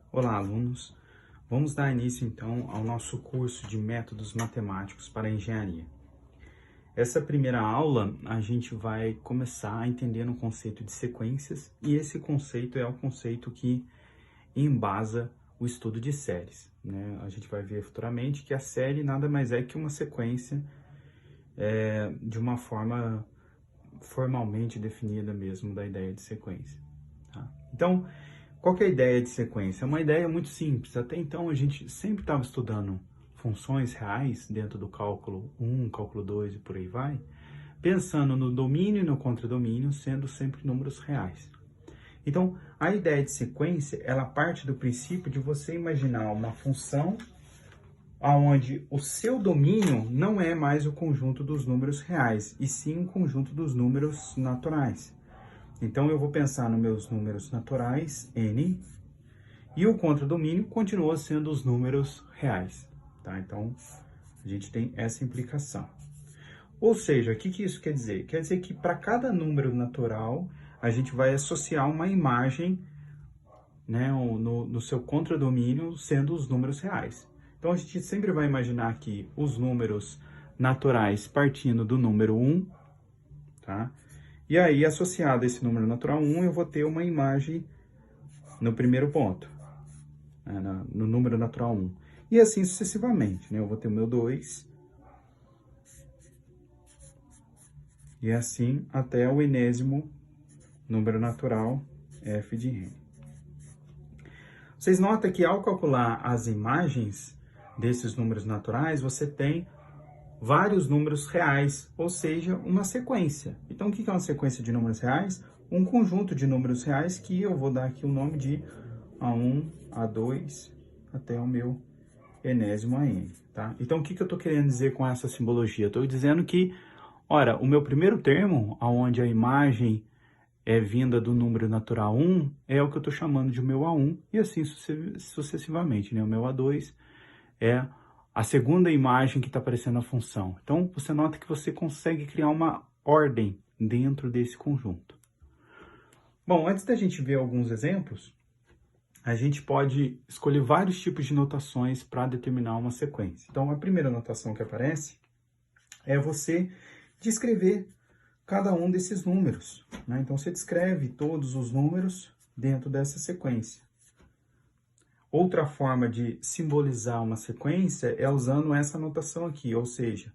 Olá, alunos! Vamos dar início, então, ao nosso curso de Métodos Matemáticos para a Engenharia. Essa primeira aula, a gente vai começar entendendo o conceito de sequências, e esse conceito é o conceito que embasa o estudo de séries, né? A gente vai ver futuramente que a série nada mais é que uma sequência de uma forma formalmente definida mesmo da ideia de sequência, tá? Então, qual que é a ideia de sequência? É uma ideia muito simples. Até então, a gente sempre estava estudando funções reais dentro do cálculo 1, cálculo 2 e por aí vai, pensando no domínio e no contradomínio, sendo sempre números reais. Então, a ideia de sequência, ela parte do princípio de você imaginar uma função onde o seu domínio não é mais o conjunto dos números reais, e sim o conjunto dos números naturais. Então, eu vou pensar nos meus números naturais, n, e o contradomínio continua sendo os números reais, tá? Então, a gente tem essa implicação. Ou seja, o que isso quer dizer? Quer dizer que para cada número natural, a gente vai associar uma imagem, né, no seu contradomínio sendo os números reais. Então, a gente sempre vai imaginar aqui os números naturais partindo do número 1, tá? E aí, associado a esse número natural 1, eu vou ter uma imagem no primeiro ponto, no número natural 1. E assim sucessivamente, né? Eu vou ter o meu 2, e assim até o enésimo número natural, f de n. Vocês notam que ao calcular as imagens desses números naturais, você tem vários números reais, ou seja, uma sequência. Então, o que é uma sequência de números reais? Um conjunto de números reais que eu vou dar aqui o nome de A1, A2, até o meu enésimo a n, tá? Então, o que eu estou querendo dizer com essa simbologia? Estou dizendo que, ora, o meu primeiro termo, onde a imagem é vinda do número natural 1, é o que eu estou chamando de meu A1, e assim sucessivamente, né? O meu A2 é a segunda imagem que está aparecendo na função. Então, você nota que você consegue criar uma ordem dentro desse conjunto. Bom, antes da gente ver alguns exemplos, a gente pode escolher vários tipos de notações para determinar uma sequência. Então, a primeira notação que aparece é você descrever cada um desses números, né? Então, você descreve todos os números dentro dessa sequência. Outra forma de simbolizar uma sequência é usando essa notação aqui, ou seja,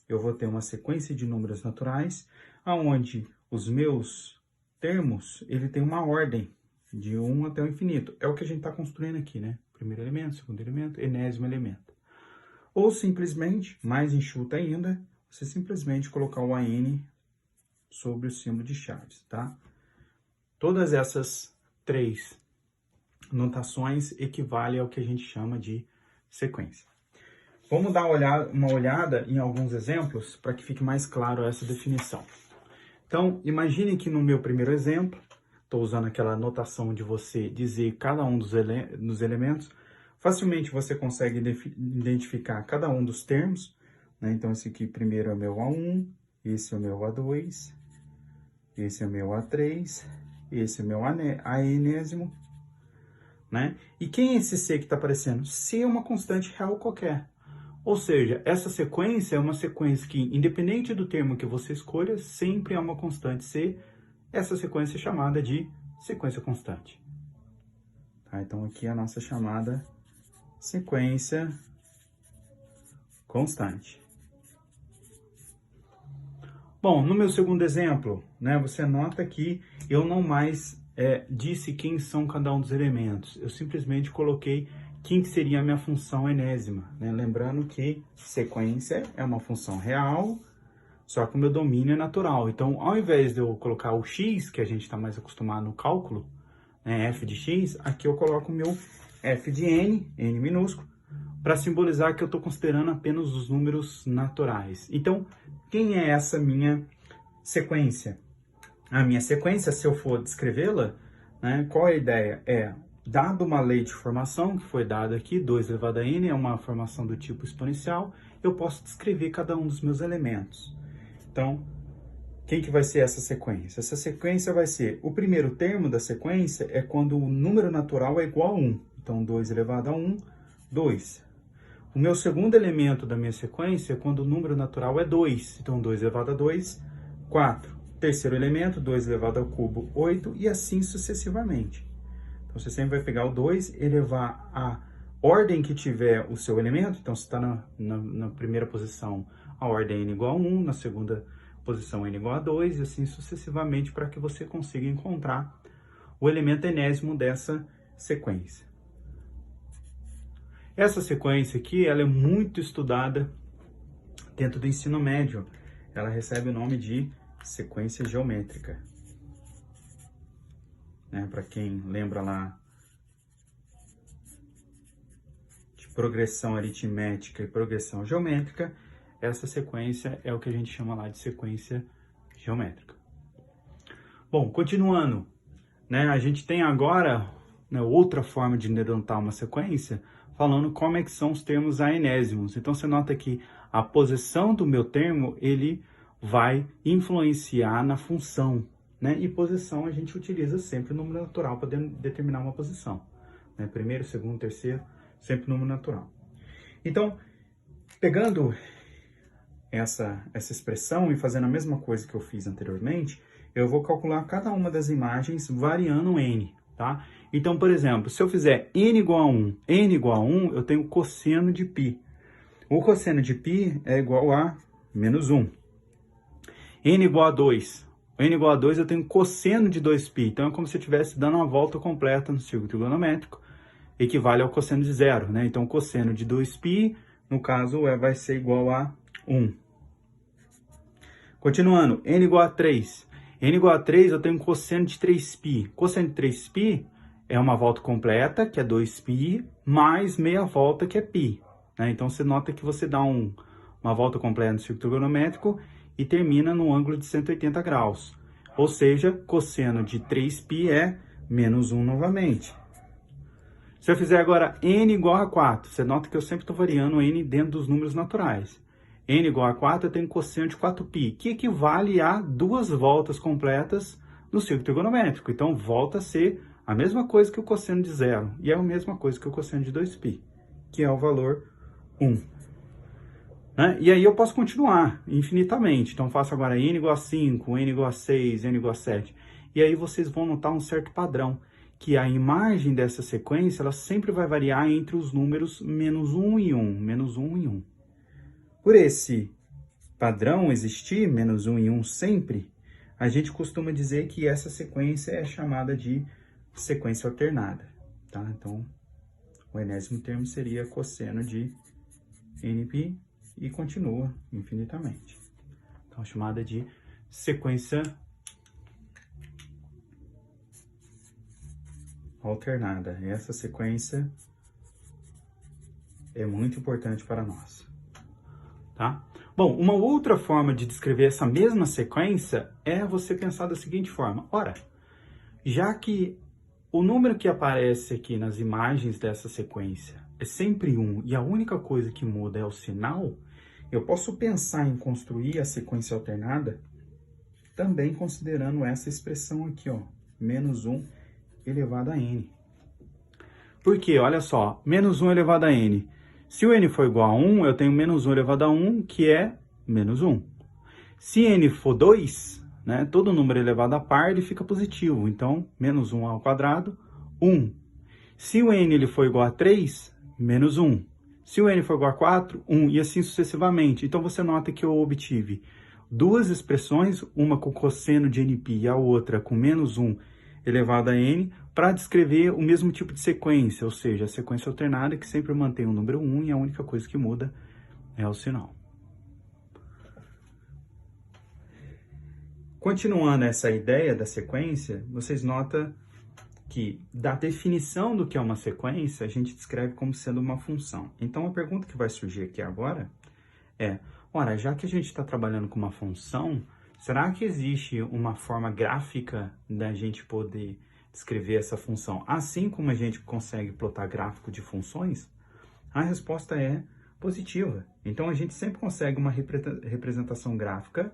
eu vou ter uma sequência de números naturais, onde os meus termos, ele tem uma ordem, de 1 até o infinito. É o que a gente está construindo aqui, né? Primeiro elemento, segundo elemento, enésimo elemento. Ou simplesmente, mais enxuta ainda, você simplesmente colocar o AN sobre o símbolo de chaves, tá? Todas essas três notações equivalem ao que a gente chama de sequência. Vamos dar uma olhada em alguns exemplos para que fique mais claro essa definição. Então, imagine que no meu primeiro exemplo, estou usando aquela notação de você dizer cada um dos elementos, facilmente você consegue identificar cada um dos termos, né? Então, esse aqui primeiro é o meu A1, esse é o meu A2, esse é o meu A3, esse é o meu enésimo, né? E quem é esse C que está aparecendo? C é uma constante real qualquer. Ou seja, essa sequência é uma sequência que, independente do termo que você escolha, sempre é uma constante C. Essa sequência é chamada de sequência constante. Tá? Então, aqui é a nossa chamada sequência constante. Bom, no meu segundo exemplo, né, você nota que eu não mais disse quem são cada um dos elementos. Eu simplesmente coloquei quem que seria a minha função enésima, né? Lembrando que sequência é uma função real, só que o meu domínio é natural. Então, ao invés de eu colocar o x, que a gente está mais acostumado no cálculo, né, f de x, aqui eu coloco o meu f de n, n minúsculo, para simbolizar que eu estou considerando apenas os números naturais. Então, quem é essa minha sequência? A minha sequência, se eu for descrevê-la, né, qual é a ideia? Dado uma lei de formação, que foi dada aqui, 2 elevado a n, é uma formação do tipo exponencial, eu posso descrever cada um dos meus elementos. Então, quem que vai ser essa sequência? Essa sequência vai ser, o primeiro termo da sequência é quando o número natural é igual a 1. Então, 2 elevado a 1, 2. O meu segundo elemento da minha sequência é quando o número natural é 2. Então, 2 elevado a 2, 4. Terceiro elemento, 2 elevado ao cubo, 8, e assim sucessivamente. Então, você sempre vai pegar o 2, elevar a ordem que tiver o seu elemento. Então, se está na primeira posição, a ordem é n igual a 1, na segunda posição n igual a 2, e assim sucessivamente, para que você consiga encontrar o elemento enésimo dessa sequência. Essa sequência aqui, ela é muito estudada dentro do ensino médio. Ela recebe o nome de sequência geométrica. Para quem lembra lá de progressão aritmética e progressão geométrica, essa sequência é o que a gente chama lá de sequência geométrica. Bom, continuando, a gente tem agora outra forma de indentar uma sequência, falando como é que são os termos aenésimos. Então, você nota que a posição do meu termo, ele vai influenciar na função, E posição a gente utiliza sempre o número natural para determinar uma posição. Primeiro, segundo, terceiro, sempre número natural. Então, pegando essa expressão e fazendo a mesma coisa que eu fiz anteriormente, eu vou calcular cada uma das imagens variando n, tá? Então, por exemplo, se eu fizer n igual a 1, eu tenho cosseno de π. O cosseno de π é igual a menos 1. N igual a 2. N igual a 2, eu tenho cosseno de 2π. Então, é como se eu estivesse dando uma volta completa no círculo trigonométrico, equivale ao cosseno de zero, Então, o cosseno de 2π, no caso, vai ser igual a 1. Continuando, n igual a 3. N igual a 3, eu tenho cosseno de 3π. Cosseno de 3π é uma volta completa, que é 2π, mais meia volta, que é π. Então, você nota que você dá uma volta completa no círculo trigonométrico e termina no ângulo de 180 graus. Ou seja, cosseno de 3π é menos 1 novamente. Se eu fizer agora n igual a 4, você nota que eu sempre estou variando n dentro dos números naturais. N igual a 4, eu tenho cosseno de 4π, que equivale a 2 voltas completas no círculo trigonométrico. Então, volta a ser a mesma coisa que o cosseno de zero, e é a mesma coisa que o cosseno de 2π, que é o valor 1. E aí eu posso continuar infinitamente. Então, faço agora n igual a 5, n igual a 6, n igual a 7. E aí vocês vão notar um certo padrão, que a imagem dessa sequência, ela sempre vai variar entre os números menos 1 e 1, menos 1 e 1. Por esse padrão existir, menos 1 e 1 sempre, a gente costuma dizer que essa sequência é chamada de sequência alternada, tá? Então, o enésimo termo seria cosseno de nπ e continua infinitamente. Então, é chamada de sequência alternada. Essa sequência é muito importante para nós, tá? Bom, uma outra forma de descrever essa mesma sequência é você pensar da seguinte forma. Ora, já que o número que aparece aqui nas imagens dessa sequência é sempre 1 e a única coisa que muda é o sinal, eu posso pensar em construir a sequência alternada também considerando essa expressão aqui, menos 1 elevado a n. Por quê? Olha só, menos 1 elevado a n. Se o n for igual a 1, eu tenho menos 1 elevado a 1, que é menos 1. Se n for 2, todo número elevado a par, ele fica positivo. Então, menos 1 ao quadrado, 1. Se o n ele for igual a 3, menos 1. Se o n for igual a 4, 1, e assim sucessivamente. Então, você nota que eu obtive duas expressões, uma com cosseno de nπ e a outra com menos 1 elevado a n, para descrever o mesmo tipo de sequência, ou seja, a sequência alternada que sempre mantém o número 1 e a única coisa que muda é o sinal. Continuando essa ideia da sequência, vocês notam que da definição do que é uma sequência, a gente descreve como sendo uma função. Então, a pergunta que vai surgir aqui agora é, ora, já que a gente está trabalhando com uma função, será que existe uma forma gráfica da gente poder descrever essa função, assim como a gente consegue plotar gráfico de funções? A resposta é positiva. Então, a gente sempre consegue uma representação gráfica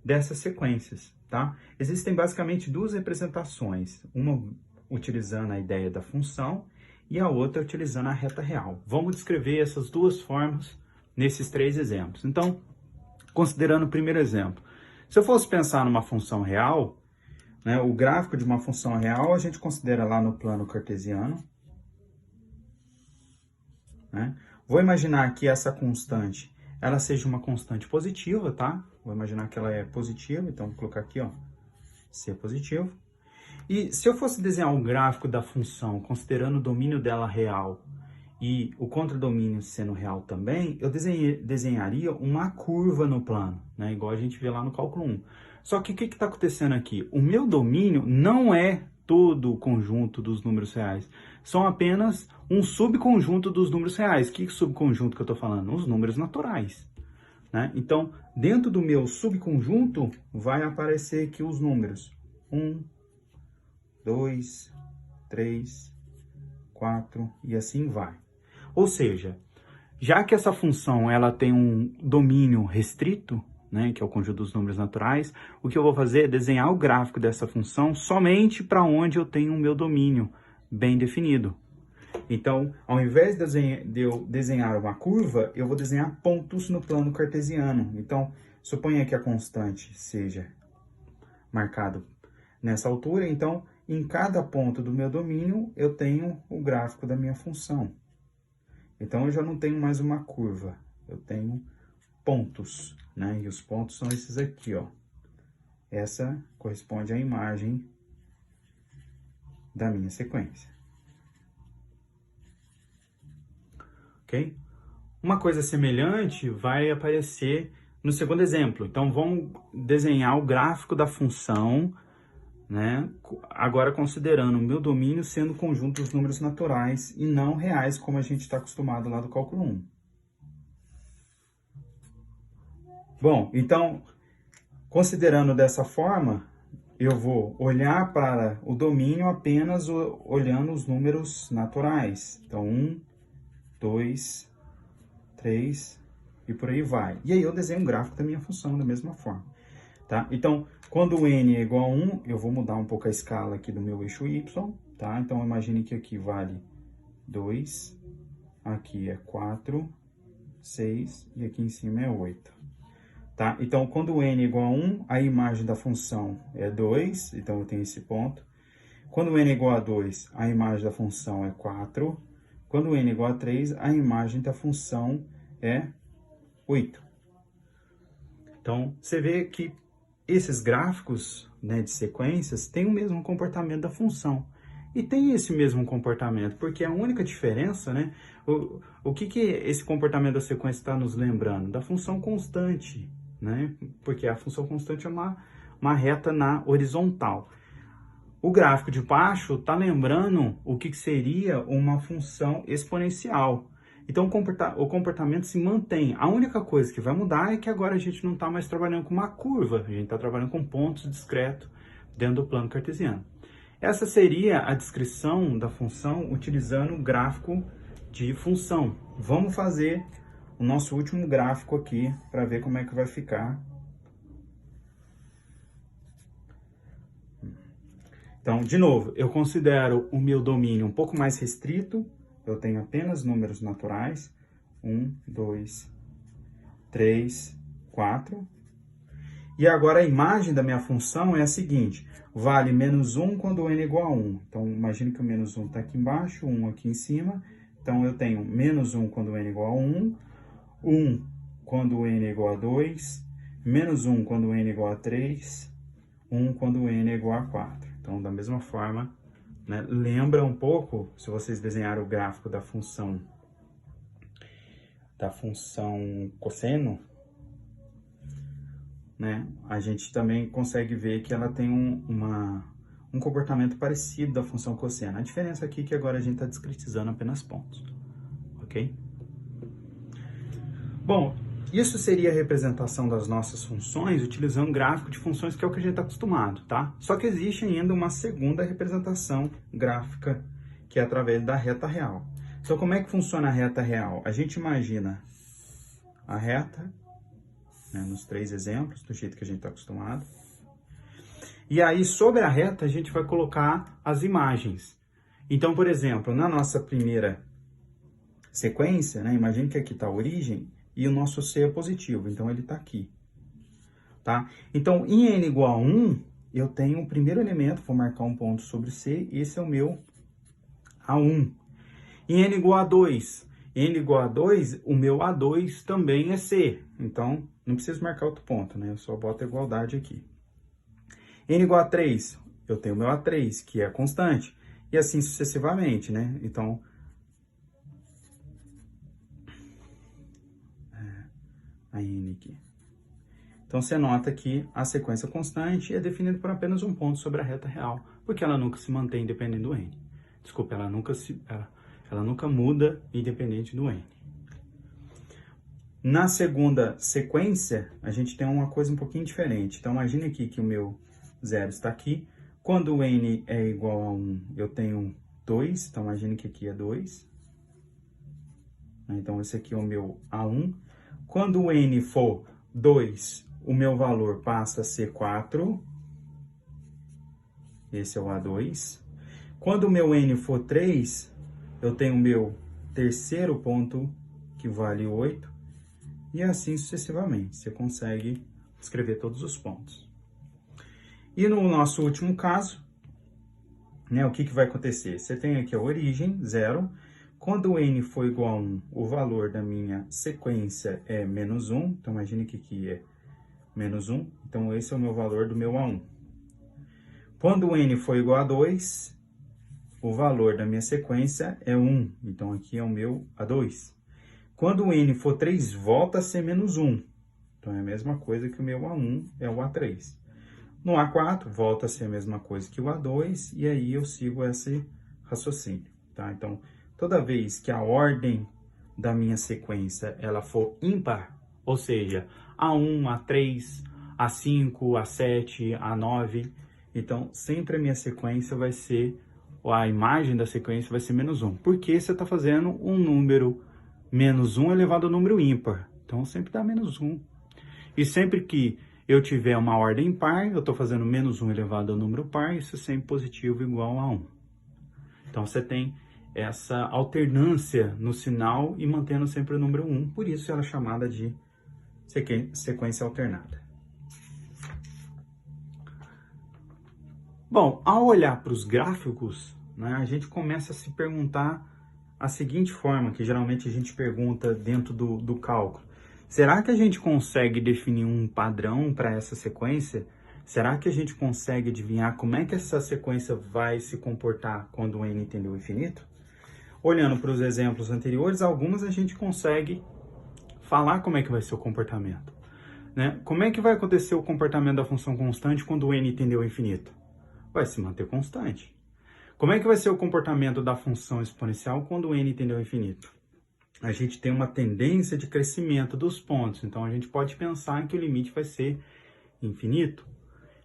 dessas sequências, tá? Existem basicamente duas representações, uma utilizando a ideia da função e a outra utilizando a reta real. Vamos descrever essas duas formas nesses 3 exemplos. Então, considerando o primeiro exemplo, se eu fosse pensar numa função real, né, o gráfico de uma função real a gente considera lá no plano cartesiano, né? Vou imaginar que essa constante, ela seja uma constante positiva, tá? Vou imaginar que ela é positiva, então vou colocar aqui, ó, C positivo. E se eu fosse desenhar um gráfico da função, considerando o domínio dela real e o contradomínio sendo real também, eu desenharia uma curva no plano, né? Igual a gente vê lá no cálculo 1. Só que o que está acontecendo aqui? O meu domínio não é todo o conjunto dos números reais. São apenas um subconjunto dos números reais. Que subconjunto que eu estou falando? Os números naturais, né? Então, dentro do meu subconjunto, vai aparecer aqui os números 1, 2, 3, 4 e assim vai. Ou seja, já que essa função ela tem um domínio restrito, né, que é o conjunto dos números naturais, o que eu vou fazer é desenhar o gráfico dessa função somente para onde eu tenho o meu domínio bem definido. Então, ao invés de eu desenhar uma curva, eu vou desenhar pontos no plano cartesiano. Então, suponha que a constante seja marcada nessa altura, então, em cada ponto do meu domínio, eu tenho o gráfico da minha função. Então, eu já não tenho mais uma curva, eu tenho pontos, né? E os pontos são esses aqui, ó. Essa corresponde à imagem da minha sequência. Ok? Uma coisa semelhante vai aparecer no segundo exemplo. Então, vamos desenhar o gráfico da função, né? Agora considerando o meu domínio sendo o conjunto dos números naturais e não reais, como a gente está acostumado lá do cálculo 1. Bom, então, considerando dessa forma, eu vou olhar para o domínio apenas olhando os números naturais. Então, 1, 2, 3 e por aí vai. E aí eu desenho um gráfico da minha função da mesma forma. Tá? Então, quando o n é igual a 1, eu vou mudar um pouco a escala aqui do meu eixo y, tá? Então, imagine que aqui vale 2, aqui é 4, 6 e aqui em cima é 8. Tá? Então, quando o n é igual a 1, a imagem da função é 2, então eu tenho esse ponto. Quando o n é igual a 2, a imagem da função é 4. Quando o n é igual a 3, a imagem da função é 8. Então, você vê que esses gráficos, né, de sequências têm o mesmo comportamento da função. E tem esse mesmo comportamento, porque a única diferença, né, o que esse comportamento da sequência está nos lembrando? Da função constante, né? Porque a função constante é uma reta na horizontal. O gráfico de baixo está lembrando o que seria uma função exponencial. Então, o comportamento se mantém. A única coisa que vai mudar é que agora a gente não está mais trabalhando com uma curva, a gente está trabalhando com pontos discretos dentro do plano cartesiano. Essa seria a descrição da função utilizando o gráfico de função. Vamos fazer o nosso último gráfico aqui para ver como é que vai ficar. Então, de novo, eu considero o meu domínio um pouco mais restrito. Eu tenho apenas números naturais. 1, 2, 3, 4. E agora a imagem da minha função é a seguinte. Vale menos 1 quando n é igual a 1. Então, imagine que o menos 1 está aqui embaixo, 1 aqui em cima. Então, eu tenho menos 1 quando n é igual a 1. 1 quando n é igual a 2. Menos 1 quando n é igual a 3. 1 quando n é igual a 4. Então, da mesma forma, né, lembra um pouco, se vocês desenharem o gráfico da função cosseno, né, a gente também consegue ver que ela tem um comportamento parecido da função cosseno. A diferença aqui é que agora a gente está discretizando apenas pontos, ok? Bom, isso seria a representação das nossas funções utilizando gráfico de funções, que é o que a gente está acostumado, tá? Só que existe ainda uma segunda representação gráfica, que é através da reta real. Então, como é que funciona a reta real? A gente imagina a reta, né, nos 3 exemplos, do jeito que a gente está acostumado. E aí, sobre a reta, a gente vai colocar as imagens. Então, por exemplo, na nossa primeira sequência, né, imagine que aqui está a origem e o nosso C é positivo, então ele está aqui. Tá? Então, em n igual a 1, eu tenho o primeiro elemento, vou marcar um ponto sobre C, esse é o meu A1. Em n igual a 2, o meu A2 também é C. Então, não preciso marcar outro ponto, né? Eu só boto a igualdade aqui. N igual a 3, eu tenho o meu A3, que é a constante. E assim sucessivamente, né? Então, a N aqui. Então, você nota que a sequência constante é definida por apenas um ponto sobre a reta real, porque ela nunca se mantém independente do N. Desculpa, ela nunca muda independente do N. Na segunda sequência, a gente tem uma coisa um pouquinho diferente. Então, imagine aqui que o meu 0 está aqui. Quando o N é igual a 1, eu tenho 2. Então, imagine que aqui é 2. Então, esse aqui é o meu A1. Quando o N for 2, o meu valor passa a ser 4. Esse é o A2. Quando o meu N for 3, eu tenho o meu terceiro ponto, que vale 8. E assim sucessivamente. Você consegue escrever todos os pontos. E no nosso último caso, né, o que vai acontecer? Você tem aqui a origem, 0. Quando o N for igual a 1, o valor da minha sequência é menos 1. Então, imagine que aqui é menos 1. Então, esse é o meu valor do meu A1. Quando o N for igual a 2, o valor da minha sequência é 1. Então, aqui é o meu A2. Quando o N for 3, volta a ser menos 1. Então, é a mesma coisa que o meu A1 é o A3. No A4, volta a ser a mesma coisa que o A2, e aí eu sigo esse raciocínio, tá? Então, toda vez que a ordem da minha sequência ela for ímpar, ou seja, A1, A3, A5, A7, A9, então sempre a minha sequência vai ser, a imagem da sequência vai ser menos 1, porque você está fazendo um número menos 1 elevado ao número ímpar, então sempre dá menos 1. E sempre que eu tiver uma ordem par, eu estou fazendo menos 1 elevado ao número par, isso é sempre positivo igual a 1. Então, você tem essa alternância no sinal e mantendo sempre o número 1, por isso ela é chamada de sequência alternada. Bom, ao olhar para os gráficos, né, a gente começa a se perguntar a seguinte forma, que geralmente a gente pergunta dentro do cálculo. Será que a gente consegue definir um padrão para essa sequência? Será que a gente consegue adivinhar como é que essa sequência vai se comportar quando o n tende ao infinito? Olhando para os exemplos anteriores, algumas a gente consegue falar como é que vai ser o comportamento, né? Como é que vai acontecer o comportamento da função constante quando o n tende ao infinito? Vai se manter constante. Como é que vai ser o comportamento da função exponencial quando o n tende ao infinito? A gente tem uma tendência de crescimento dos pontos, então a gente pode pensar que o limite vai ser infinito,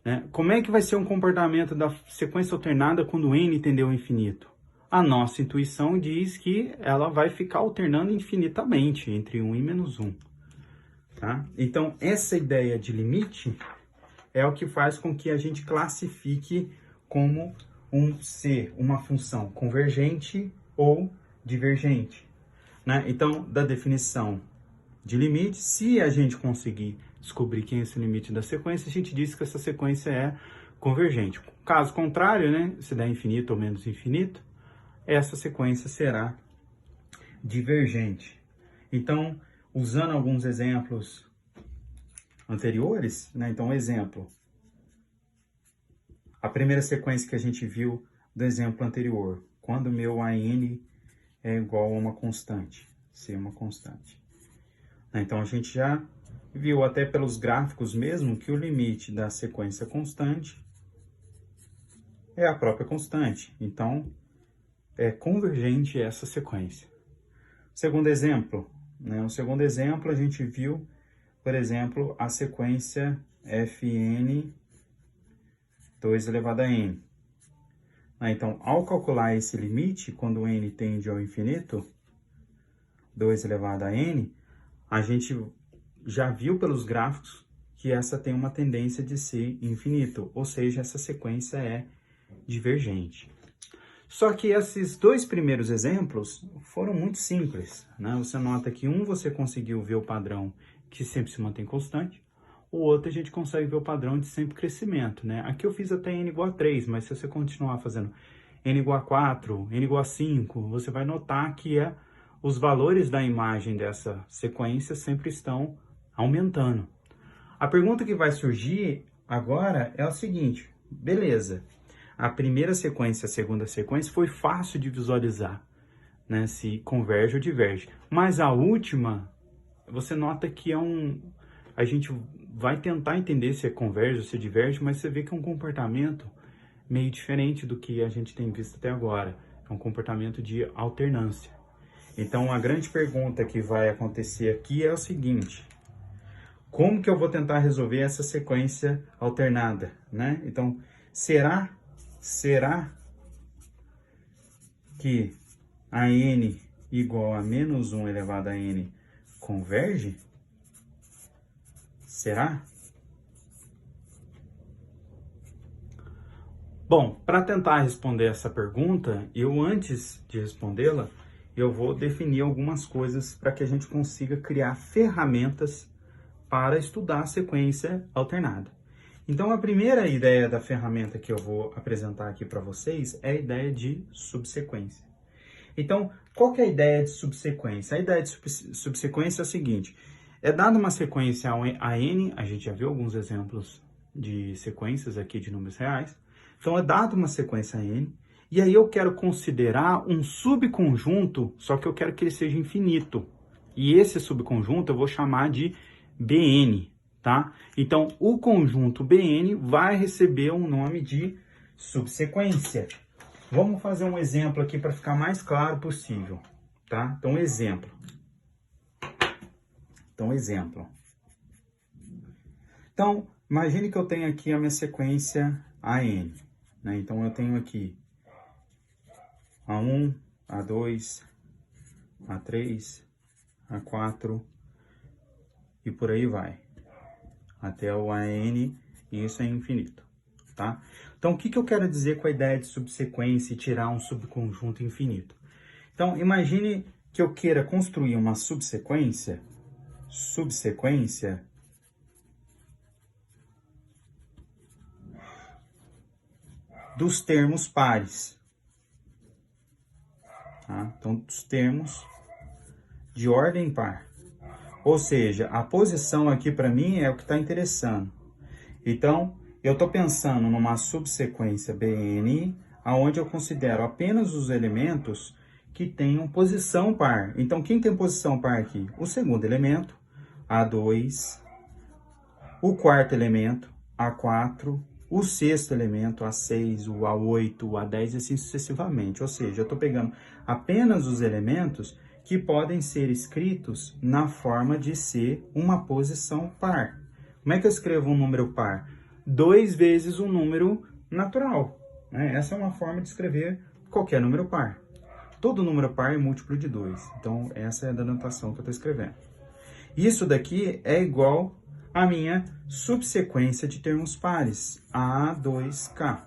né? Como é que vai ser um comportamento da sequência alternada quando o n tende ao infinito? A nossa intuição diz que ela vai ficar alternando infinitamente entre 1 e menos 1. Tá? Então, essa ideia de limite é o que faz com que a gente classifique como uma função convergente ou divergente. Né? Então, da definição de limite, se a gente conseguir descobrir quem é esse limite da sequência, a gente diz que essa sequência é convergente. Caso contrário, né, se der infinito ou menos infinito, essa sequência será divergente. Então, usando alguns exemplos anteriores, né, então, exemplo. A primeira sequência que a gente viu do exemplo anterior, quando o meu AN é igual a uma constante, C é uma constante. Então, a gente já viu até pelos gráficos mesmo que o limite da sequência constante é a própria constante. Então, é convergente essa sequência. Segundo exemplo, né? O segundo exemplo a gente viu, por exemplo, a sequência Fn 2 elevado a n. Então, ao calcular esse limite, quando o n tende ao infinito, 2 elevado a n, a gente já viu pelos gráficos que essa tem uma tendência de ser infinito, ou seja, essa sequência é divergente. Só que esses dois primeiros exemplos foram muito simples, né? Você nota que você conseguiu ver o padrão que sempre se mantém constante, o outro a gente consegue ver o padrão de sempre crescimento, né? Aqui eu fiz até n igual a 3, mas se você continuar fazendo n igual a 4, n igual a 5, você vai notar que os valores da imagem dessa sequência sempre estão aumentando. A pergunta que vai surgir agora é o seguinte: beleza, a primeira sequência e a segunda sequência foi fácil de visualizar, né, se converge ou diverge. Mas a última, você nota que a gente vai tentar entender se converge ou se diverge, mas você vê que é um comportamento meio diferente do que a gente tem visto até agora. É um comportamento de alternância. Então, a grande pergunta que vai acontecer aqui é o seguinte: como que eu vou tentar resolver essa sequência alternada, né? Então, será que a n igual a menos 1 elevado a n converge? Será? Bom, para tentar responder essa pergunta, antes de respondê-la, eu vou definir algumas coisas para que a gente consiga criar ferramentas para estudar a sequência alternada. Então, a primeira ideia da ferramenta que eu vou apresentar aqui para vocês é a ideia de subsequência. Então, qual que é a ideia de subsequência? A ideia de subsequência é a seguinte: é dada uma sequência a n, a gente já viu alguns exemplos de sequências aqui de números reais. Então, é dada uma sequência a n, e aí eu quero considerar um subconjunto, só que eu quero que ele seja infinito. E esse subconjunto eu vou chamar de Bn, tá? Então, o conjunto Bn vai receber um nome de subsequência. Vamos fazer um exemplo aqui para ficar mais claro possível, tá? Então, exemplo. Então, imagine que eu tenho aqui a minha sequência AN, né? Então, eu tenho aqui A1, A2, A3, A4 e por aí vai, até o AN, e isso é infinito, tá? Então, o que eu quero dizer com a ideia de subsequência e tirar um subconjunto infinito? Então, imagine que eu queira construir uma subsequência dos termos pares, tá? Então, dos termos de ordem par. Ou seja, a posição aqui para mim é o que está interessando. Então, eu estou pensando numa subsequência Bn, onde eu considero apenas os elementos que tenham posição par. Então, quem tem posição par aqui? O segundo elemento, A2, o quarto elemento, A4, o sexto elemento, A6, o A8, o A10 e assim sucessivamente. Ou seja, eu estou pegando apenas os elementos que podem ser escritos na forma de ser uma posição par. Como é que eu escrevo um número par? 2 vezes um número natural, né? Essa é uma forma de escrever qualquer número par. Todo número par é múltiplo de 2. Então, essa é a notação que eu estou escrevendo. Isso daqui é igual à minha subsequência de termos pares, A2K.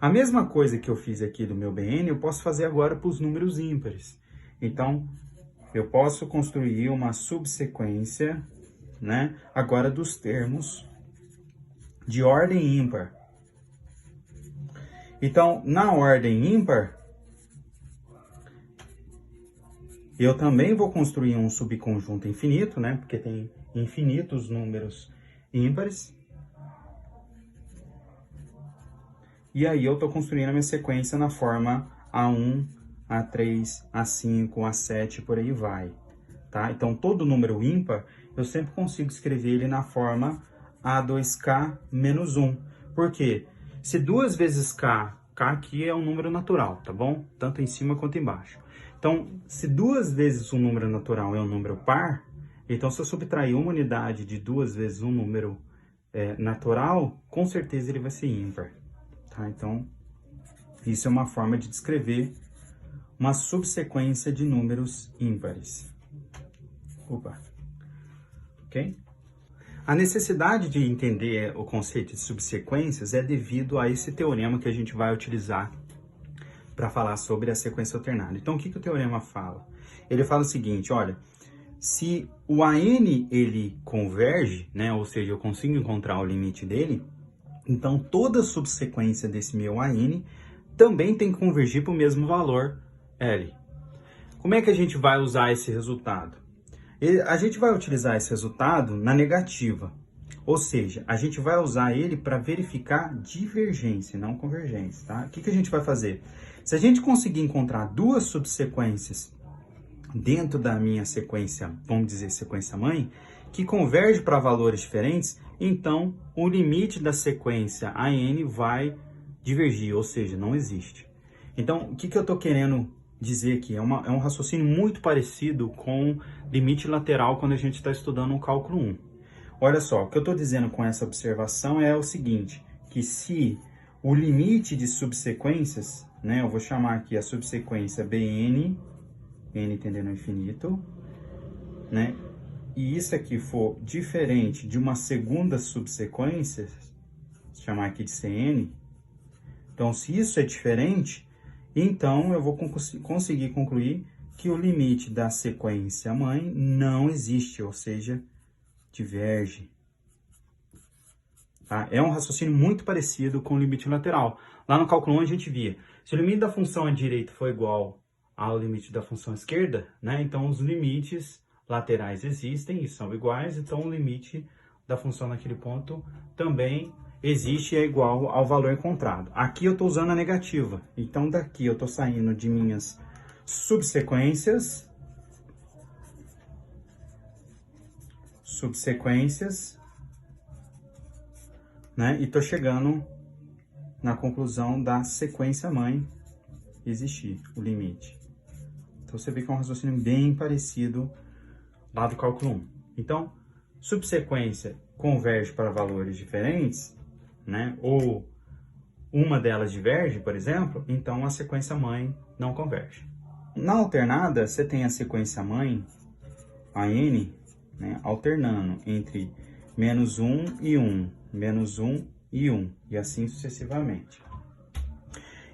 A mesma coisa que eu fiz aqui do meu Bn, eu posso fazer agora para os números ímpares. Então, eu posso construir uma subsequência, né, agora dos termos de ordem ímpar. Então, na ordem ímpar, eu também vou construir um subconjunto infinito, né, porque tem infinitos números ímpares. E aí eu estou construindo a minha sequência na forma A1, A3, A5, A7, por aí vai, tá? Então, todo número ímpar, eu sempre consigo escrever ele na forma A2K menos 1. Por quê? Se 2 vezes K aqui é um número natural, tá bom? Tanto em cima quanto embaixo. Então, se 2 vezes um número natural é um número par, então se eu subtrair uma unidade de 2 vezes um número natural, com certeza ele vai ser ímpar. Tá? Então, isso é uma forma de descrever uma subsequência de números ímpares. Opa. Ok? A necessidade de entender o conceito de subsequências é devido a esse teorema que a gente vai utilizar para falar sobre a sequência alternada. Então, o que o teorema fala? Ele fala o seguinte, olha, se o AN ele converge, né, ou seja, eu consigo encontrar o limite dele, então toda subsequência desse meu AN também tem que convergir para o mesmo valor L. Como é que a gente vai usar esse resultado? A gente vai utilizar esse resultado na negativa, ou seja, a gente vai usar ele para verificar divergência, não convergência, tá? O que a gente vai fazer? Se a gente conseguir encontrar duas subsequências dentro da minha sequência, vamos dizer sequência mãe, que converge para valores diferentes, então o limite da sequência AN vai divergir, ou seja, não existe. Então, o que eu estou querendo dizer aqui? É um raciocínio muito parecido com limite lateral quando a gente está estudando o cálculo 1. Olha só, o que eu estou dizendo com essa observação é o seguinte, que se o limite de subsequências, né, eu vou chamar aqui a subsequência Bn, n tendendo ao infinito, né, e isso aqui for diferente de uma segunda subsequência, vou chamar aqui de Cn, então se isso é diferente, então eu vou conseguir concluir que o limite da sequência mãe não existe, ou seja, diverge. Tá? É um raciocínio muito parecido com o limite lateral. Lá no cálculo 1 a gente via, se o limite da função à direita for igual ao limite da função à esquerda, né, então os limites laterais existem e são iguais, então o limite da função naquele ponto também existe e é igual ao valor encontrado. Aqui eu estou usando a negativa, então daqui eu estou saindo de minhas subsequências, né, e estou chegando na conclusão da sequência mãe existir, o limite. Então você vê que é um raciocínio bem parecido lá do cálculo 1. Então, subsequência converge para valores diferentes, né? Ou uma delas diverge, por exemplo, então a sequência mãe não converge. Na alternada, você tem a sequência mãe, a n, né, alternando entre menos 1 e 1, menos 1 e 1, e assim sucessivamente.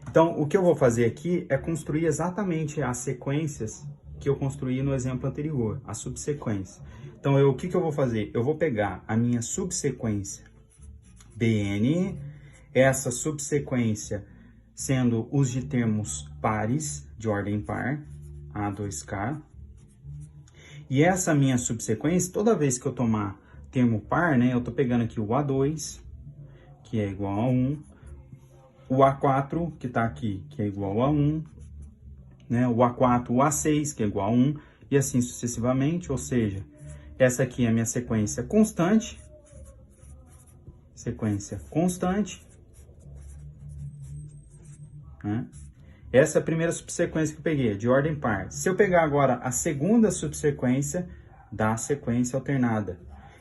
Então, o que eu vou fazer aqui é construir exatamente as sequências que eu construí no exemplo anterior, a subsequência. Então, o que eu vou fazer? Eu vou pegar a minha subsequência Bn, essa subsequência sendo os de termos pares, de ordem par, A2K. E essa minha subsequência, toda vez que eu tomar termo par, né, eu estou pegando aqui o A2, que é igual a 1, o A4, que está aqui, que é igual a 1, né? O A4, o A6, que é igual a 1, e assim sucessivamente, ou seja, essa aqui é a minha sequência constante, né? Essa é a primeira subsequência que eu peguei, de ordem par. Se eu pegar agora a segunda subsequência da sequência alternada,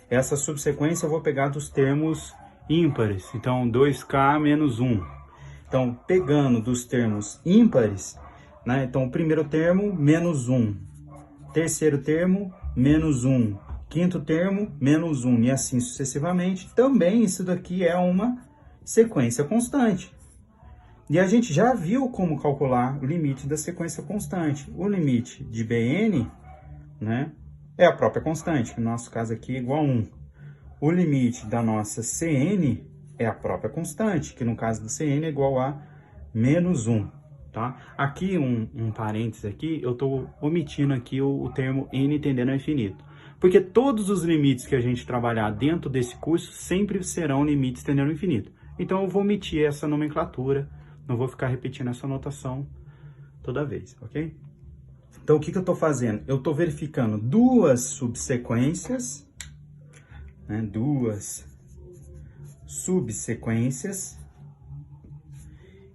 essa subsequência eu vou pegar dos termos ímpares, então 2K menos 1. Então, pegando dos termos ímpares, né? Então, o primeiro termo, menos 1. Terceiro termo, menos 1. Quinto termo, menos 1. E assim sucessivamente. Também isso daqui é uma sequência constante. E a gente já viu como calcular o limite da sequência constante. O limite de Bn, né, é a própria constante, que no nosso caso aqui é igual a 1. O limite da nossa Cn é a própria constante, que no caso do Cn é igual a menos 1, tá? Aqui, um parênteses aqui, eu estou omitindo aqui o termo n tendendo ao infinito, porque todos os limites que a gente trabalhar dentro desse curso sempre serão limites tendendo ao infinito. Então, eu vou omitir essa nomenclatura, não vou ficar repetindo essa notação toda vez, ok? Então, o que eu estou fazendo? Eu estou verificando duas subsequências, né,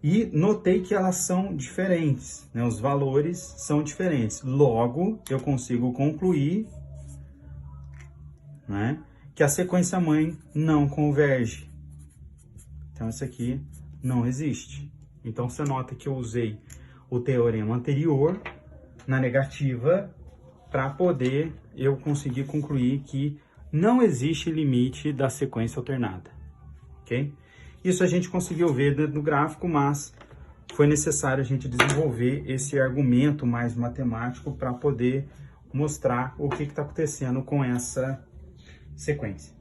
e notei que elas são diferentes, né? Os valores são diferentes. Logo, eu consigo concluir, né, que a sequência mãe não converge. Então, isso aqui não existe. Então, você nota que eu usei o teorema anterior na negativa para poder eu conseguir concluir que não existe limite da sequência alternada, ok? Isso a gente conseguiu ver no gráfico, mas foi necessário a gente desenvolver esse argumento mais matemático para poder mostrar o que está acontecendo com essa sequência.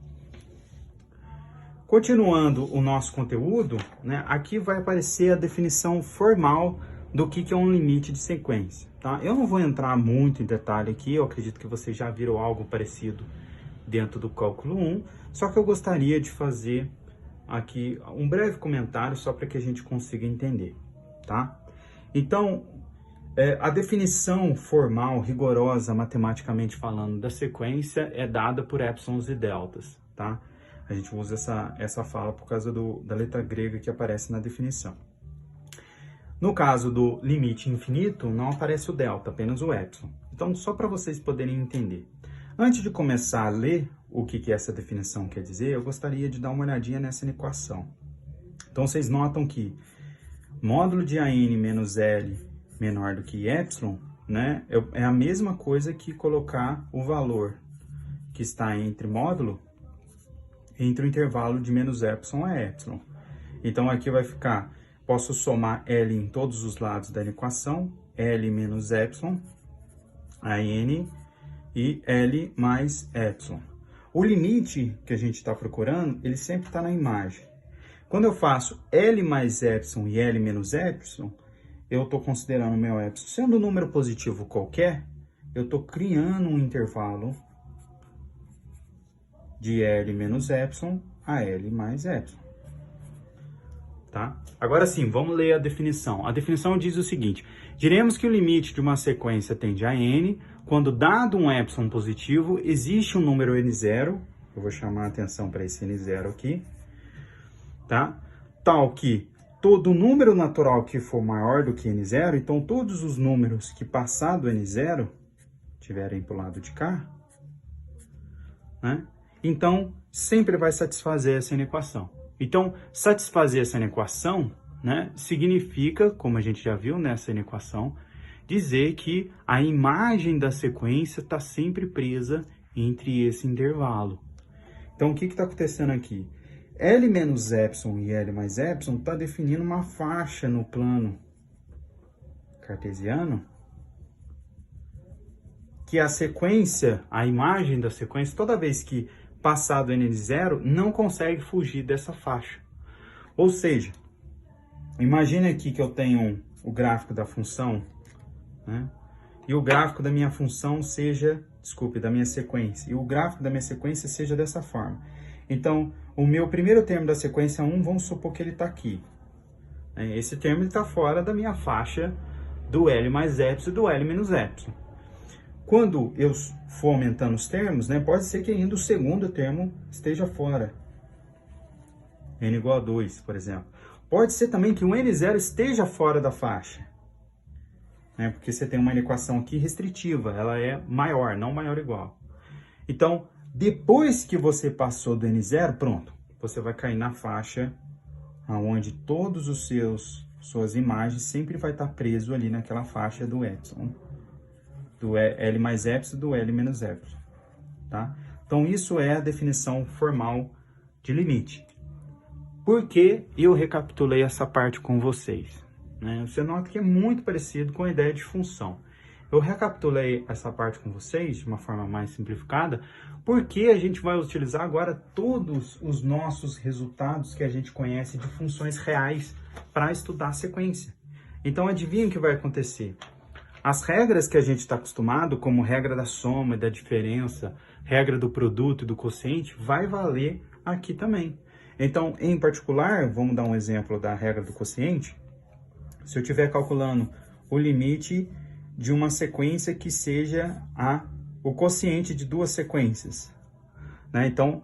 Continuando o nosso conteúdo, né, aqui vai aparecer a definição formal do que é um limite de sequência. Tá? Eu não vou entrar muito em detalhe aqui, eu acredito que vocês já viram algo parecido dentro do cálculo 1, só que eu gostaria de fazer aqui um breve comentário só para que a gente consiga entender. Tá? Então, a definição formal, rigorosa, matematicamente falando, da sequência é dada por épsilons e deltas. Tá? A gente usa essa fala por causa da letra grega que aparece na definição. No caso do limite infinito, não aparece o delta, apenas o epsilon. Então, só para vocês poderem entender. Antes de começar a ler o que essa definição quer dizer, eu gostaria de dar uma olhadinha nessa equação. Então, vocês notam que módulo de AN menos L menor do que epsilon, né, é a mesma coisa que colocar o valor que está entre módulo entre o intervalo de menos epsilon a epsilon. Então, aqui vai ficar, posso somar L em todos os lados da equação, L menos epsilon, AN, e L mais epsilon. O limite que a gente está procurando, ele sempre está na imagem. Quando eu faço L mais epsilon e L menos epsilon, eu estou considerando o meu epsilon sendo um número positivo qualquer, eu estou criando um intervalo de L menos epsilon a L mais epsilon. Tá? Agora sim, vamos ler a definição. A definição diz o seguinte: diremos que o limite de uma sequência tende a n, quando dado um epsilon positivo, existe um número n0, eu vou chamar a atenção para esse n0 aqui, tá? Tal que todo número natural que for maior do que n0, então todos os números que passar do n0, tiverem para o lado de cá, né? Então, sempre vai satisfazer essa inequação. Então, satisfazer essa inequação, né, significa, como a gente já viu nessa inequação, dizer que a imagem da sequência está sempre presa entre esse intervalo. Então, o que está acontecendo aqui? L menos epsilon e L mais epsilon está definindo uma faixa no plano cartesiano que a sequência, a imagem da sequência, toda vez que passar do n0, não consegue fugir dessa faixa. Ou seja, imagine aqui que eu tenho o gráfico da função, né? E o gráfico da minha função seja, da minha sequência, e o gráfico da minha sequência seja dessa forma. Então, o meu primeiro termo da sequência 1, vamos supor que ele está aqui. Esse termo está fora da minha faixa do L mais epsilon e do L menos epsilon. Quando eu for aumentando os termos, né, pode ser que ainda o segundo termo esteja fora. N igual a 2, por exemplo. Pode ser também que o N0 esteja fora da faixa, né, porque você tem uma equação aqui restritiva, ela é maior, não maior ou igual. Então, depois que você passou do N0, pronto, você vai cair na faixa onde todos os suas imagens sempre vai estar preso ali naquela faixa do epsilon. Do L mais epsilon, do L menos epsilon, tá? Então, isso é a definição formal de limite. Por que eu recapitulei essa parte com vocês? Né? Você nota que é muito parecido com a ideia de função. Eu recapitulei essa parte com vocês de uma forma mais simplificada, porque a gente vai utilizar agora todos os nossos resultados que a gente conhece de funções reais para estudar a sequência. Então, adivinha o que vai acontecer? As regras que a gente está acostumado, como regra da soma e da diferença, regra do produto e do quociente, vai valer aqui também. Então, em particular, vamos dar um exemplo da regra do quociente. Se eu estiver calculando o limite de uma sequência que seja o quociente de duas sequências, né? Então,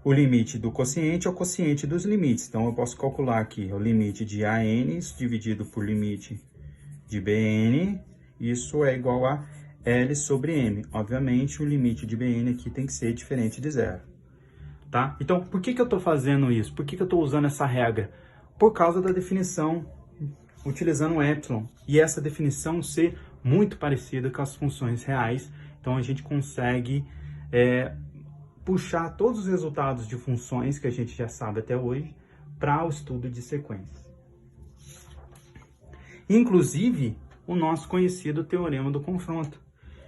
o limite do quociente é o quociente dos limites. Então, eu posso calcular aqui o limite de AN dividido por limite de BN. Isso é igual a L sobre M. Obviamente, o limite de BN aqui tem que ser diferente de zero. Tá? Então, por que eu estou fazendo isso? Por que eu estou usando essa regra? Por causa da definição utilizando o epsilon. E essa definição ser muito parecida com as funções reais. Então, a gente consegue puxar todos os resultados de funções que a gente já sabe até hoje para o estudo de sequências. inclusive o nosso conhecido teorema do confronto.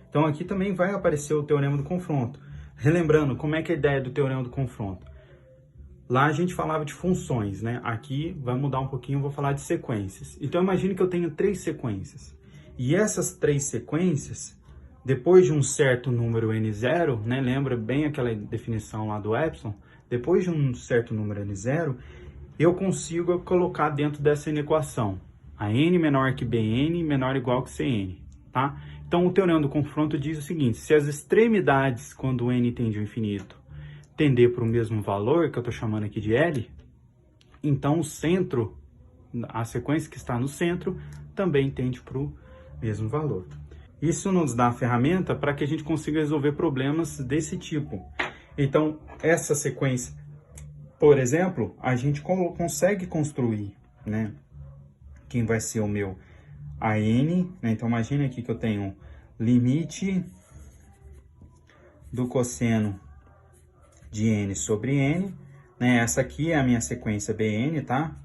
Então aqui também vai aparecer o teorema do confronto. Relembrando, como é que é a ideia do teorema do confronto? Lá a gente falava de funções, né? Aqui vai mudar um pouquinho, eu vou falar de sequências. Então imagine que eu tenho 3 sequências. E essas 3 sequências, depois de um certo número n0, né? Lembra bem aquela definição lá do epsilon? Depois de um certo número n0, eu consigo colocar dentro dessa equação a n menor que bn menor ou igual que cn, tá? Então o teorema do confronto diz o seguinte: se as extremidades, quando o n tende ao infinito, tender para o mesmo valor, que eu estou chamando aqui de L, então o centro, a sequência que está no centro, também tende para o mesmo valor. Isso nos dá a ferramenta para que a gente consiga resolver problemas desse tipo. Então, essa sequência, por exemplo, a gente consegue construir, né? Quem vai ser o meu AN, né? Então, imagine aqui que eu tenho limite do cosseno de n sobre n, né? Essa aqui é a minha sequência Bn, tá?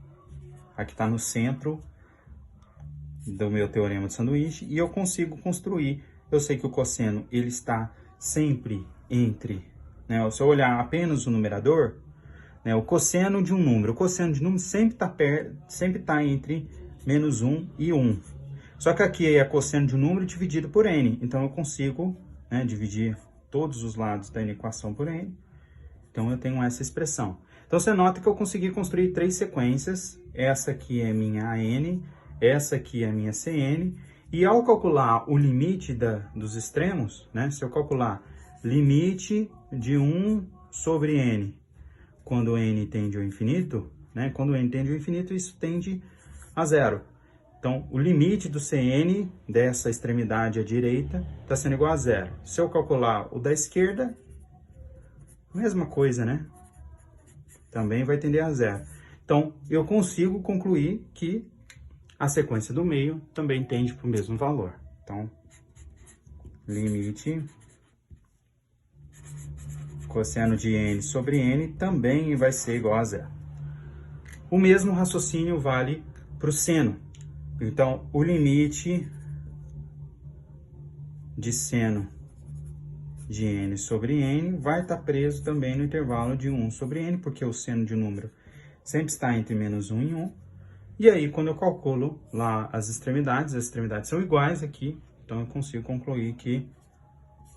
Aqui está no centro do meu teorema de sanduíche, e eu consigo construir. Eu sei que o cosseno ele está sempre entre, né? Se eu olhar apenas o numerador, né? O cosseno de um número, o cosseno de número sempre tá entre menos 1 e 1. Só que aqui é cosseno de um número dividido por n, então eu consigo, né, dividir todos os lados da equação por n. Então, eu tenho essa expressão. Então, você nota que eu consegui construir 3 sequências. Essa aqui é minha AN, essa aqui é minha CN. E ao calcular o limite dos extremos, né? Se eu calcular limite de 1 sobre n, quando n tende ao infinito, né? Quando n tende ao infinito, isso tende a zero. Então, o limite do CN, dessa extremidade à direita, está sendo igual a zero. Se eu calcular o da esquerda, mesma coisa, né? Também vai tender a zero. Então, eu consigo concluir que a sequência do meio também tende para o mesmo valor. Então, limite cosseno de n sobre n também vai ser igual a zero. O mesmo raciocínio vale para o seno. Então, o limite de seno de n sobre n vai estar preso também no intervalo de 1 sobre n, porque o seno de um número sempre está entre menos 1 e 1. E aí, quando eu calculo lá as extremidades são iguais aqui, então eu consigo concluir que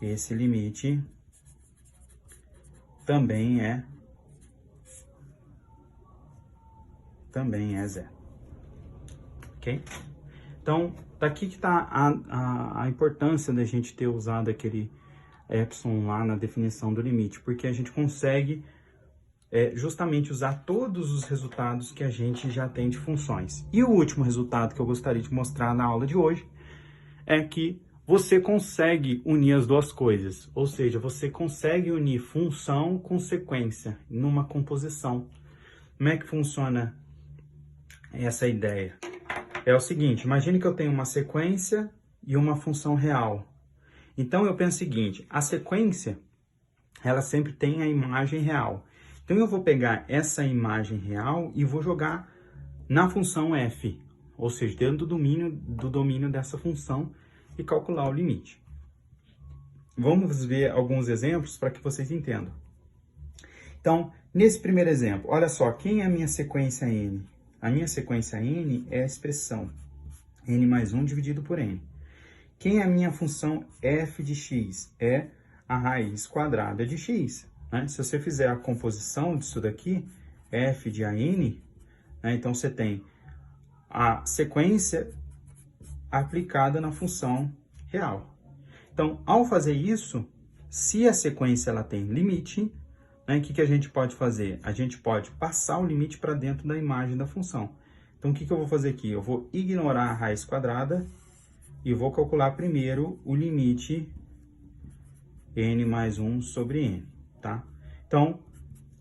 esse limite também é zero. Ok? Então, daqui que está a importância da gente ter usado aquele epsilon lá na definição do limite, porque a gente consegue justamente usar todos os resultados que a gente já tem de funções. E o último resultado que eu gostaria de mostrar na aula de hoje é que você consegue unir as duas coisas, ou seja, você consegue unir função com sequência numa composição. Como é que funciona essa ideia? É o seguinte, imagine que eu tenho uma sequência e uma função real. Então, eu penso o seguinte, a sequência, ela sempre tem a imagem real. Então, eu vou pegar essa imagem real e vou jogar na função f, ou seja, dentro do domínio dessa função e calcular o limite. Vamos ver alguns exemplos para que vocês entendam. Então, nesse primeiro exemplo, olha só, quem é a minha sequência n? A minha sequência n é a expressão n mais 1 dividido por n. Quem é a minha função f de x? É a raiz quadrada de x. Né? Se você fizer a composição disso daqui, f de an, né? Então você tem a sequência aplicada na função real. Então, ao fazer isso, se a sequência ela tem limite, né? O que a gente pode fazer? A gente pode passar o limite para dentro da imagem da função. Então, o que eu vou fazer aqui? Eu vou ignorar a raiz quadrada e vou calcular primeiro o limite n mais 1 sobre n, tá? Então,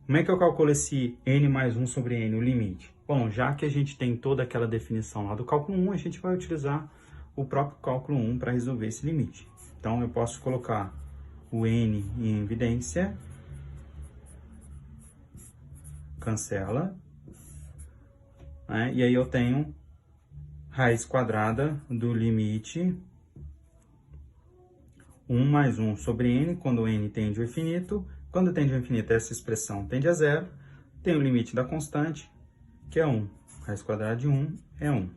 como é que eu calculo esse n mais 1 sobre n, o limite? Bom, já que a gente tem toda aquela definição lá do cálculo 1, a gente vai utilizar o próprio cálculo 1 para resolver esse limite. Então, eu posso colocar o n em evidência, cancela, né? E aí eu tenho raiz quadrada do limite 1 mais 1 sobre n, quando n tende ao infinito. Quando tende ao infinito, essa expressão tende a zero. Tem o limite da constante, que é 1. Raiz quadrada de 1 é 1.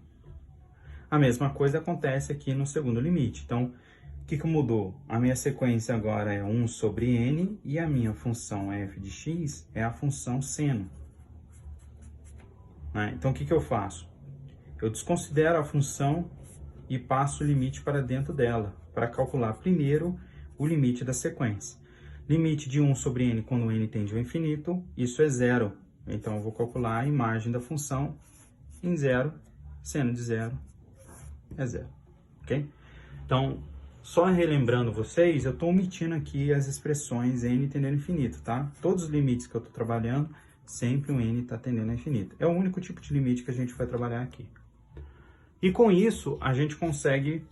A mesma coisa acontece aqui no segundo limite. Então, o que mudou? A minha sequência agora é 1 sobre n e a minha função f de x é a função seno. Então, o que eu faço? Eu desconsidero a função e passo o limite para dentro dela, para calcular primeiro o limite da sequência. Limite de 1 sobre n quando n tende ao infinito, isso é zero. Então, eu vou calcular a imagem da função em zero, seno de zero é zero, ok? Então, só relembrando vocês, eu estou omitindo aqui as expressões n tendendo ao infinito, tá? Todos os limites que eu estou trabalhando, sempre o n está tendendo ao infinito. É o único tipo de limite que a gente vai trabalhar aqui. E com isso, a gente consegue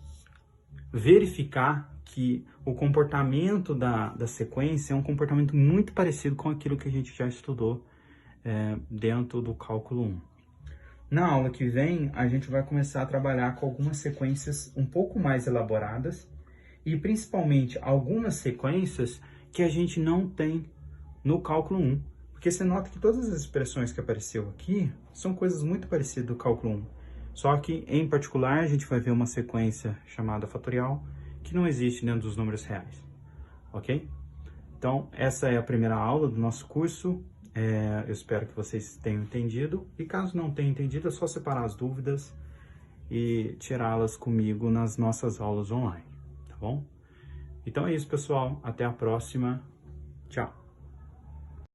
verificar que o comportamento da sequência é um comportamento muito parecido com aquilo que a gente já estudou dentro do cálculo 1. Na aula que vem, a gente vai começar a trabalhar com algumas sequências um pouco mais elaboradas e principalmente algumas sequências que a gente não tem no cálculo 1. Porque você nota que todas as expressões que apareceu aqui são coisas muito parecidas do cálculo 1. Só que, em particular, a gente vai ver uma sequência chamada fatorial que não existe dentro dos números reais, ok? Então, essa é a primeira aula do nosso curso. Eu espero que vocês tenham entendido. E caso não tenham entendido, é só separar as dúvidas e tirá-las comigo nas nossas aulas online, tá bom? Então é isso, pessoal. Até a próxima. Tchau!